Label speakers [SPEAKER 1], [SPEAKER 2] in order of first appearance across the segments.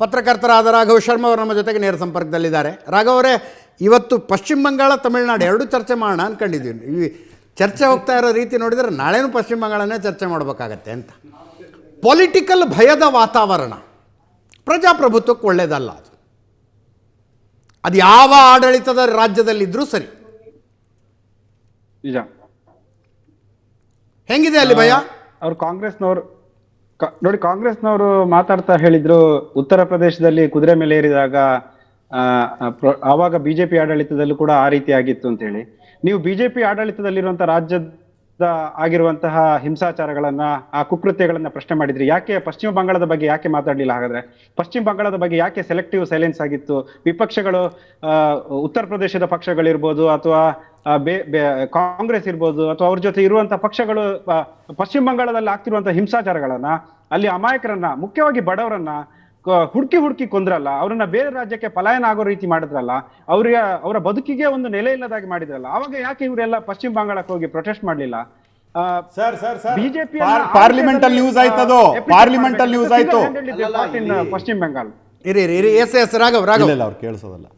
[SPEAKER 1] ಪತ್ರಕರ್ತರಾದ ರಾಘವ್ ಶರ್ಮಾ ಅವರು ನಮ್ಮ ಜೊತೆಗೆ ನೇರ ಸಂಪರ್ಕದಲ್ಲಿದ್ದಾರೆ. ರಾಘವ್ ಅವರೇ, ಇವತ್ತು ಪಶ್ಚಿಮ ಬಂಗಾಳ ತಮಿಳುನಾಡು ಎರಡೂ ಚರ್ಚೆ ಮಾಡೋಣ ಅಂದ್ಕೊಂಡಿದ್ದೀವಿ. ಈ ಚರ್ಚೆ ಹೋಗ್ತಾ ಇರೋ ರೀತಿ ನೋಡಿದರೆ ನಾಳೆನೂ ಪಶ್ಚಿಮ ಬಂಗಾಳನೇ ಚರ್ಚೆ ಮಾಡಬೇಕಾಗತ್ತೆ ಅಂತ. ಪೊಲಿಟಿಕಲ್ ಭಯದ ವಾತಾವರಣ ಪ್ರಜಾಪ್ರಭುತ್ವಕ್ಕೆ ಒಳ್ಳೆಯದಲ್ಲ. ಅದು ಯಾವ ಆಡಳಿತದ ರಾಜ್ಯದಲ್ಲಿದ್ದರೂ ಸರಿ.
[SPEAKER 2] ನಿಜ.
[SPEAKER 1] ಹೆಂಗಿದೆ ಅಲ್ಲಿ ಭಯ?
[SPEAKER 2] ಅವ್ರು ಕಾಂಗ್ರೆಸ್ನವರು ನೋಡಿ, ಕಾಂಗ್ರೆಸ್ನವರು ಮಾತಾಡ್ತಾ ಹೇಳಿದ್ರು, ಉತ್ತರ ಪ್ರದೇಶದಲ್ಲಿ ಕುದುರೆ ಮೇಲೆ ಏರಿದಾಗ ಆವಾಗ ಬಿಜೆಪಿ ಆಡಳಿತದಲ್ಲೂ ಕೂಡ ಆ ರೀತಿ ಆಗಿತ್ತು ಅಂತ ಹೇಳಿ. ನೀವು ಬಿಜೆಪಿ ಆಡಳಿತದಲ್ಲಿರುವಂತಹ ರಾಜ್ಯದ ಆಗಿರುವಂತಹ ಹಿಂಸಾಚಾರಗಳನ್ನ, ಆ ಕುಕೃತ್ಯಗಳನ್ನ ಪ್ರಶ್ನೆ ಮಾಡಿದ್ರಿ. ಯಾಕೆ ಪಶ್ಚಿಮ ಬಂಗಾಳದ ಬಗ್ಗೆ ಯಾಕೆ ಮಾತಾಡ್ಲಿಲ್ಲ? ಹಾಗಾದ್ರೆ ಪಶ್ಚಿಮ ಬಂಗಾಳದ ಬಗ್ಗೆ ಯಾಕೆ ಸೆಲೆಕ್ಟಿವ್ ಸೈಲೆನ್ಸ್ ಆಗಿತ್ತು? ವಿಪಕ್ಷಗಳು, ಉತ್ತರ ಪ್ರದೇಶದ ಪಕ್ಷಗಳಿರ್ಬೋದು ಅಥವಾ ಕಾಂಗ್ರೆಸ್ ಇರ್ಬೋದು ಅಥವಾ ಅವ್ರ ಜೊತೆ ಇರುವಂತಹ ಪಕ್ಷಗಳು ಪಶ್ಚಿಮ ಬಂಗಾಳದಲ್ಲಿ ಆಗ್ತಿರುವಂತಹ ಹಿಂಸಾಚಾರಗಳನ್ನ, ಅಲ್ಲಿ ಅಮಾಯಕರನ್ನ, ಮುಖ್ಯವಾಗಿ ಬಡವರನ್ನ ಹುಡುಕಿ ಕೊಂದ್ರಲ್ಲ, ಅವ್ರನ್ನ ಬೇರೆ ರಾಜ್ಯಕ್ಕೆ ಪಲಾಯನ ಆಗೋ ರೀತಿ ಮಾಡಿದ್ರಲ್ಲ, ಅವರ ಬದುಕಿಗೆ ಒಂದು ನೆಲೆ ಇಲ್ಲದಾಗಿ ಮಾಡಿದ್ರಲ್ಲ. ಅವಾಗ ಯಾಕೆ ಇವರೆಲ್ಲ ಪಶ್ಚಿಮ ಬಂಗಾಳಕ್ಕೆ ಹೋಗಿ ಪ್ರೊಟೆಸ್ಟ್ ಮಾಡ್ಲಿಲ್ಲ? ಬಿಜೆಪಿ
[SPEAKER 3] ಪಾರ್ಲಿಮೆಂಟ್ ಅಲ್ಲಿ ನ್ಯೂಸ್ ಆಯ್ತದು, ಪಾರ್ಲಿಮೆಂಟ್ ಅಲ್ಲಿ ನ್ಯೂಸ್ ಆಯ್ತು
[SPEAKER 2] ಪಶ್ಚಿಮ ಬಂಗಾಳ.
[SPEAKER 1] ಇರಿ ಎಸ್ ರಾಘವ್
[SPEAKER 3] ಅವ್ರು ಕೇಳಿಸೋದಲ್ಲ,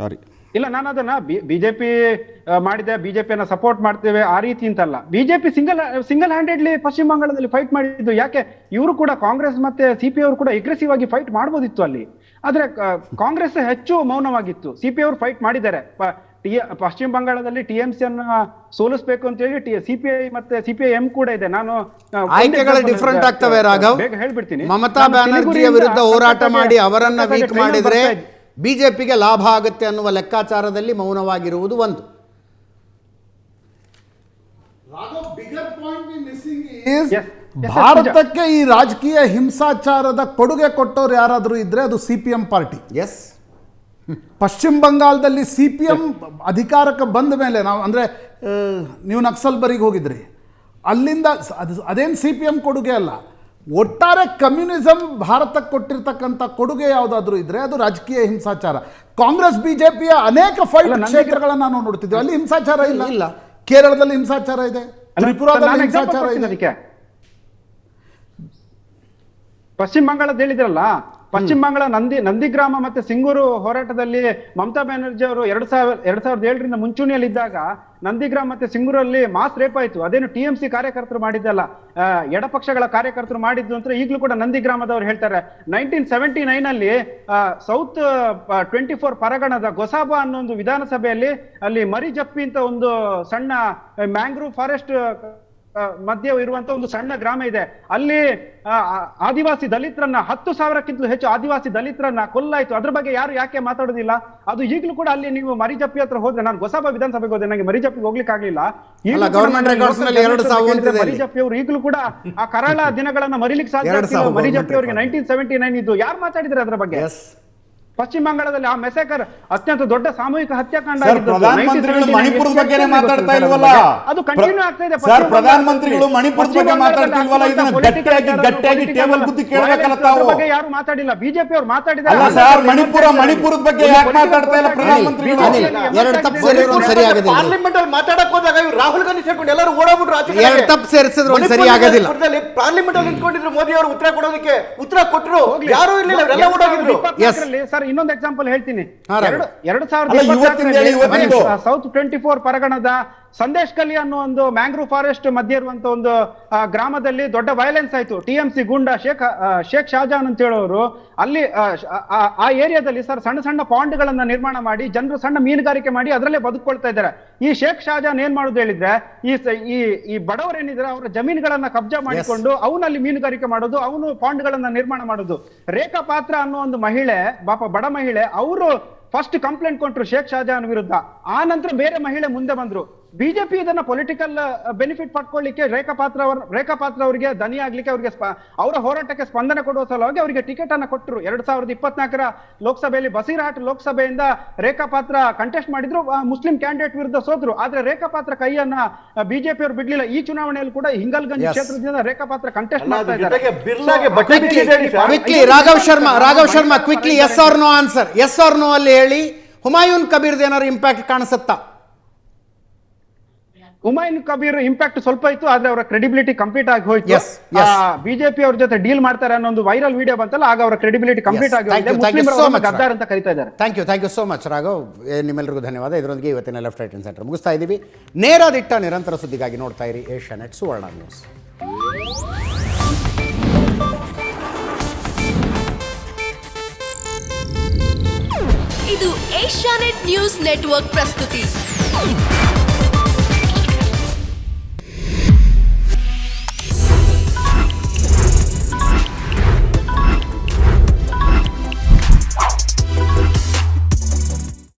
[SPEAKER 3] ಸಾರಿ.
[SPEAKER 2] ಇಲ್ಲ, ನಾನು ಅದನ್ನ ಬಿಜೆಪಿ ಮಾಡಿದೆ, ಬಿಜೆಪಿಯನ್ನ ಸಪೋರ್ಟ್ ಮಾಡ್ತೇವೆ ಆ ರೀತಿ ಅಂತಲ್ಲ. ಬಿಜೆಪಿ ಸಿಂಗಲ್ ಹ್ಯಾಂಡೆಡ್ಲಿ ಪಶ್ಚಿಮ ಬಂಗಾಳದಲ್ಲಿ ಫೈಟ್ ಮಾಡಿದ್ದು. ಯಾಕೆ ಇವರು ಕೂಡ, ಕಾಂಗ್ರೆಸ್ ಮತ್ತೆ ಸಿಪಿ ಅವರು ಕೂಡ ಅಗ್ರೆಸಿವ್ ಆಗಿ ಫೈಟ್ ಮಾಡ್ಬೋದಿತ್ತು ಅಲ್ಲಿ. ಆದ್ರೆ ಕಾಂಗ್ರೆಸ್ ಹೆಚ್ಚು ಮೌನವಾಗಿತ್ತು. ಸಿಪಿ ಅವರು ಫೈಟ್ ಮಾಡಿದ್ದಾರೆ. ಪಶ್ಚಿಮ ಬಂಗಾಳದಲ್ಲಿ ಟಿಎಂಸಿ ಅನ್ನ ಸೋಲಿಸಬೇಕು ಅಂತ ಹೇಳಿ ಸಿಪಿಐ ಮತ್ತೆ ಸಿಪಿಐಎಂ ಕೂಡ ಇದೆ. ನಾನು
[SPEAKER 1] ಆಯ್ಕೆಗಳು ಡಿಫರೆಂಟ್ ಆಗ್ತವೆ ರಾಘವ್.
[SPEAKER 2] ಬೇಗ ಹೇಳ್ಬಿಡ್ತೀನಿ.
[SPEAKER 1] ಮಮತಾ ಬ್ಯಾನರ್ಜಿಯ ವಿರುದ್ಧ ಹೋರಾಟ ಮಾಡಿ ಅವರನ್ನ ವೀಕ್ ಮಾಡಿದ್ರೆ ಬಿಜೆಪಿಗೆ ಲಾಭ ಆಗುತ್ತೆ ಅನ್ನುವ ಲೆಕ್ಕಾಚಾರದಲ್ಲಿ ಮೌನವಾಗಿರುವುದು ಒಂದು.
[SPEAKER 3] ಭಾರತಕ್ಕೆ ಈ ರಾಜಕೀಯ ಹಿಂಸಾಚಾರದ ಕೊಡುಗೆ ಕೊಟ್ಟವ್ರು ಯಾರಾದರೂ ಇದ್ರೆ ಅದು ಸಿಪಿಎಂ ಪಾರ್ಟಿ.
[SPEAKER 1] ಎಸ್,
[SPEAKER 3] ಪಶ್ಚಿಮ ಬಂಗಾಳದಲ್ಲಿ ಸಿಪಿಎಂ ಅಧಿಕಾರಕ್ಕೆ ಬಂದ ಮೇಲೆ, ನಾವು ಅಂದರೆ ನೀವು ನಕ್ಸಲ್ಬರಿಗೆ ಹೋಗಿದ್ರಿ, ಅಲ್ಲಿಂದ ಅದೇನು ಸಿಪಿಎಂ ಕೊಡುಗೆ ಅಲ್ಲ, ಒಟ್ಟಾರೆ ಕಮ್ಯುನಿಸಂ ಭಾರತಕ್ಕೆ ಕೊಟ್ಟಿರ್ತಕ್ಕಂಥ ಕೊಡುಗೆ ಯಾವುದಾದ್ರೂ ಇದ್ರೆ ಅದು ರಾಜಕೀಯ ಹಿಂಸಾಚಾರ. ಕಾಂಗ್ರೆಸ್ ಬಿಜೆಪಿಯ ಅನೇಕ ಫೈಟ್ ಕ್ಷೇತ್ರಗಳನ್ನ ನಾವು ನೋಡ್ತಿದ್ವಿ, ಅಲ್ಲಿ ಹಿಂಸಾಚಾರ ಇಲ್ಲ. ಕೇರಳದಲ್ಲಿ ಹಿಂಸಾಚಾರ ಇದೆ, ತ್ರಿಪುರಾದಲ್ಲಿ ಹಿಂಸಾಚಾರ ಇದೆ.
[SPEAKER 2] ಪಶ್ಚಿಮ ಬಂಗಾಳದ ಹೇಳಿದ್ರಲ್ಲ, ಪಶ್ಚಿಮ ಬಂಗಾಳ ನಂದಿಗ್ರಾಮ ಮತ್ತೆ ಸಿಂಗೂರು ಹೋರಾಟದಲ್ಲಿ ಮಮತಾ ಬ್ಯಾನರ್ಜಿ ಅವರು 2007ರಿಂದ ಮುಂಚೂಣಿಯಲ್ಲಿದ್ದಾಗ ನಂದಿಗ್ರಾಮ ಮತ್ತೆ ಸಿಂಗೂರಲ್ಲಿ ಮಾಸ್ ರೇಪ್ ಆಯ್ತು. ಅದೇನು ಟಿಎಂಸಿ ಕಾರ್ಯಕರ್ತರು ಮಾಡಿದ್ದಲ್ಲ, ಎಡಪಕ್ಷಗಳ ಕಾರ್ಯಕರ್ತರು ಮಾಡಿದ್ದು ಅಂತ ಈಗಲೂ ಕೂಡ ನಂದಿಗ್ರಾಮದವ್ರು ಹೇಳ್ತಾರೆ. 1979 ಅಲ್ಲಿ ಸೌತ್ 24 ಪರಗಣದ ಗೊಸಾಬಾ ಅನ್ನೋ ಒಂದು ವಿಧಾನಸಭೆಯಲ್ಲಿ ಅಲ್ಲಿ ಮರಿಜಪ್ಪಿ ಅಂತ ಒಂದು ಸಣ್ಣ ಮ್ಯಾಂಗ್ರೂವ್ ಫಾರೆಸ್ಟ್ ಮಧ್ಯೆ ಇರುವಂತ ಒಂದು ಸಣ್ಣ ಗ್ರಾಮ ಇದೆ. ಅಲ್ಲಿ ಆದಿವಾಸಿ ದಲಿತರನ್ನ 10,000ಕ್ಕಿಂತಲೂ ಹೆಚ್ಚು ಆದಿವಾಸಿ ದಲಿತರನ್ನ ಕೊಲ್ಲಾಯ್ತು. ಅದ್ರ ಬಗ್ಗೆ ಯಾಕೆ ಮಾತಾಡೋದಿಲ್ಲ? ಅದು ಈಗಲೂ ಕೂಡ ಅಲ್ಲಿ ನೀವು ಮರಿಜಪ್ಪಿ ಹತ್ರ ಹೋದ್ರೆ, ನಾನು ಗೊಸಾಬಾ ವಿಧಾನಸಭೆಗೆ ಹೋದೆ, ನನಗೆ ಮರಿಜಪ್ಪಿಗೆ ಹೋಗ್ಲಿಕ್ಕೆ ಆಗ್ಲಿಲ್ಲ. ಮರಿಜಪ್ಪಿ ಅವರು ಈಗಲೂ ಕೂಡ ಆ ಕರಾಳ ದಿನಗಳನ್ನ ಮರಿಲಿಕ್ಕೆ ಸಾಧ್ಯ ಆಗ್ತಿಲ್ಲ. ಮರಿಜಪ್ಪಿ ಅವರಿಗೆ 1979 ಇದ್ದು ಯಾರು ಮಾತಾಡಿದ್ರೆ ಅದ್ರ ಬಗ್ಗೆ? ಪಶ್ಚಿಮ ಬಂಗಾಳದಲ್ಲಿ ಆ ಮೆಸೇಕರ್ ಅತ್ಯಂತ ದೊಡ್ಡ ಸಾಮೂಹಿಕ ಹತ್ಯಾಕಾಂಡ
[SPEAKER 3] ಪ್ರಧಾನಮಂತ್ರಿಗಳು ಮಣಿಪುರದ ಬಗ್ಗೆ ಮಾತಾಡ್ತಾ ಇಲ್ವಲ್ಲ,
[SPEAKER 2] ಅದು ಕಂಟಿನ್ಯೂ ಆಗ್ತಾ ಇದೆ.
[SPEAKER 3] ಪ್ರಧಾನಮಂತ್ರಿಗಳು ಮಣಿಪುರದ ಬಗ್ಗೆ ಮಾತಾಡ್ತಾ ಇಲ್ವಲ್ಲ, ಇದನ್ನ ಗಟ್ಟಿಯಾಗಿ ಟೇಬಲ್ ಬುದ್ಧಿ ಕೇಳಬೇಕಲ್ಲ ತಾವು.
[SPEAKER 2] ಯಾರು ಮಾತಾಡಿಲ್ಲ, ಬಿಜೆಪಿ ಅವರು ಮಾತಾಡಿದ್ದಾರೆ.
[SPEAKER 3] ಸರ್, ಮಣಿಪುರದ ಬಗ್ಗೆ ಯಾಕೆ ಮಾತಾಡ್ತಾ ಇಲ್ಲ ಪ್ರಧಾನಮಂತ್ರಿಗಳು?
[SPEAKER 1] ಎರಡು ತಪ್ಪು ಸೇರಿದ್ರು ಸರಿ ಆಗೋದಿಲ್ಲ.
[SPEAKER 4] ಪಾರ್ಲಿಮೆಂಟ್ ಅಲ್ಲಿ ಮಾತಾಡಕ್ ಹೋದಾಗ ಇವರು ರಾಹುಲ್ ಗಾಂಧಿ ಸೇರ್ಕೊಂಡು ಎಲ್ಲರೂ ಓಡೋಗ್ಬಿಟ್ರು.
[SPEAKER 1] ಎರಡು ತಪ್ಪು ಸೇರಿಸಿದ್ರು ಸರಿ ಆಗೋದಿಲ್ಲ.
[SPEAKER 4] ಪಾರ್ಲಿಮೆಂಟ್ ಅಲ್ಲಿ ನಿಂತ್ಕೊಂಡಿದ್ರು ಮೋದಿ ಅವರು ಉತ್ತರ ಕೊಡೋದಕ್ಕೆ, ಉತ್ತರ ಕೊಟ್ಟರು, ಯಾರು ಇರ್ಲಿಲ್ಲ, ಅವರೆಲ್ಲ ಓಡೋಗಿದ್ರು.
[SPEAKER 2] ಸರ್, ಇನ್ನೊಂದು ಎಕ್ಸಾಂಪಲ್ ಹೇಳ್ತೀನಿ. 2024 ಸೌತ್ 24 ಪರಗಣದ ಸಂದೇಶ್ ಕಲಿ ಅನ್ನೋ ಒಂದು ಮ್ಯಾಂಗ್ರೂವ್ ಫಾರೆಸ್ಟ್ ಮಧ್ಯೆ ಇರುವಂತ ಒಂದು ಗ್ರಾಮದಲ್ಲಿ ದೊಡ್ಡ ವೈಲೆನ್ಸ್ ಆಯ್ತು. ಟಿಎಂಸಿ ಗೂಂಡಾ ಶೇಖ್ ಶಾಜಾನ್ ಅಂತ ಹೇಳೋರು ಅಲ್ಲಿ ಆ ಏರಿಯಾದಲ್ಲಿ ಸರ್ ಸಣ್ಣ ಪಾಂಡ್ಗಳನ್ನ ನಿರ್ಮಾಣ ಮಾಡಿ ಜನರು ಸಣ್ಣ ಮೀನುಗಾರಿಕೆ ಮಾಡಿ ಅದರಲ್ಲೇ ಬದುಕೊಳ್ತಾ ಇದ್ದಾರೆ. ಈ ಶೇಖ್ ಶಾಜಾನ್ ಏನ್ ಮಾಡುದು ಹೇಳಿದ್ರೆ, ಈ ಬಡವರೇನಿದ್ರೆ ಅವರ ಜಮೀನುಗಳನ್ನ ಕಬ್ಜಾ ಮಾಡಿಕೊಂಡು ಅವನಲ್ಲಿ ಮೀನುಗಾರಿಕೆ ಮಾಡೋದು, ಅವನು ಪಾಂಡ್ಗಳನ್ನ ನಿರ್ಮಾಣ ಮಾಡೋದು. ರೇಖಾ ಪಾತ್ರ ಅನ್ನೋ ಒಂದು ಮಹಿಳೆ, ಬಡ ಮಹಿಳೆ, ಅವರು ಫಸ್ಟ್ ಕಂಪ್ಲೇಂಟ್ ಕೊಟ್ಟರು ಶೇಖ್ ಶಾಜಾನ್ ವಿರುದ್ಧ. ಆ ನಂತರ ಬೇರೆ ಮಹಿಳೆ ಮುಂದೆ ಬಂದ್ರು. ಬಿಜೆಪಿ ಇದನ್ನ ಪೊಲಿಟಿಕಲ್ ಬೆನಿಫಿಟ್ ಪಡ್ಕೊಳ್ಳಿಕ್ಕೆ ರೇಖಾ ಪಾತ್ರ ಅವರಿಗೆ ದನಿ ಆಗ್ಲಿಕ್ಕೆ, ಅವರಿಗೆ ಅವರ ಹೋರಾಟಕ್ಕೆ ಸ್ಪಂದನೆ ಕೊಡುವ ಸಲುವಾಗಿ ಅವರಿಗೆ ಟಿಕೆಟ್ ಅನ್ನ ಕೊಟ್ಟರು. 2024 ಲೋಕಸಭೆಯಲ್ಲಿ ಬಸೀರ್ಹಾಟ್ ಲೋಕಸಭೆಯಿಂದ ರೇಖಾ ಪಾತ್ರ ಕಂಟೆಸ್ಟ್ ಮಾಡಿದ್ರು, ಮುಸ್ಲಿಂ ಕ್ಯಾಂಡಿಡೇಟ್ ವಿರುದ್ಧ ಸೋದ್ರು. ಆದ್ರೆ ರೇಖಾ ಪಾತ್ರ ಕೈಯನ್ನ ಬಿಜೆಪಿ ಅವರು ಬಿಡ್ಲಿಲ್ಲ. ಈ ಚುನಾವಣೆಯಲ್ಲಿ ಕೂಡ ಹಿಂಗಲ್ಗಂಜ್ ಕ್ಷೇತ್ರದಿಂದ ರೇಖಾ ಪಾತ್ರ ಕಂಟೆಸ್ಟ್ ಮಾಡ್ತಾ ಇದ್ದಾರೆ.
[SPEAKER 1] Raghav Sharma quickly yes or no answer. Yes or no ಅಲ್ಲಿ ಹೇಳಿ, ಹುಮಾಯೂನ್ ಕಬೀರ್ದು ಏನಾದ್ರು ಇಂಪ್ಯಾಕ್ಟ್ ಕಾಣಿಸುತ್ತಾ?
[SPEAKER 2] ಹುಮಾಯೂನ್ ಕಬೀರ್ ಇಂಪ್ಯಾಕ್ಟ್ ಸ್ವಲ್ಪ ಇತ್ತು, ಆದ್ರೆ ಅವರ ಕ್ರೆಡಿಬಿಲಿಟಿ ಕಂಪ್ಲೀಟ್ ಆಗಿ ಹೋಯ್ತು.
[SPEAKER 1] Yes, yes.
[SPEAKER 2] ಬಿಜೆಪಿ ಅವ್ರ ಜೊತೆ ಡೀಲ್ ಮಾಡ್ತಾರೆ ಅನ್ನೋ ಒಂದು ವೈರಲ್ ವಿಡಿಯೋ ಬಂತಲ್ಲ, ಆಗ ಅವರ ಕ್ರೆಡಿಬಿಲಿಟಿ ಕಂಪ್ಲೀಟ್
[SPEAKER 1] Yes,
[SPEAKER 2] ಆಗಿ
[SPEAKER 1] thank
[SPEAKER 2] ಹೋಗಿದೆ.
[SPEAKER 1] you, thank you
[SPEAKER 2] ಮುಸ್ಲಿಮರು
[SPEAKER 1] so
[SPEAKER 2] ಅವ್ರನ್ನ
[SPEAKER 1] much,
[SPEAKER 2] ಗದ್ದಾರ್ ಅಂತ ಕರೀತಾ ಇದ್ದಾರೆ.
[SPEAKER 1] Thank you so much Raghav. ನಿಮ್ಮೆಲ್ಲರಿಗೂ ಧನ್ಯವಾದ. ಇದರೊಂದಿಗೆ ಇವತ್ತಿನ ಲೆಫ್ಟ್ ರೈಟ್ ಸೆಂಟರ್ ಮುಗಿಸ್ತಾ ಇದ್ದೀವಿ. ನೇರ ದಿಟ್ಟ ನಿರಂತರ ಸುದ್ದಿಗಾಗಿ ನೋಡ್ತಾ ಇರಿ ಏಷ್ಯಾನೆಟ್ ಸುವರ್ಣ ನ್ಯೂಸ್.
[SPEAKER 5] ಇದು ಏಷ್ಯಾನೆಟ್ ನ್ಯೂಸ್ ನೆಟ್ವರ್ಕ್ ಪ್ರಸ್ತುತಿ.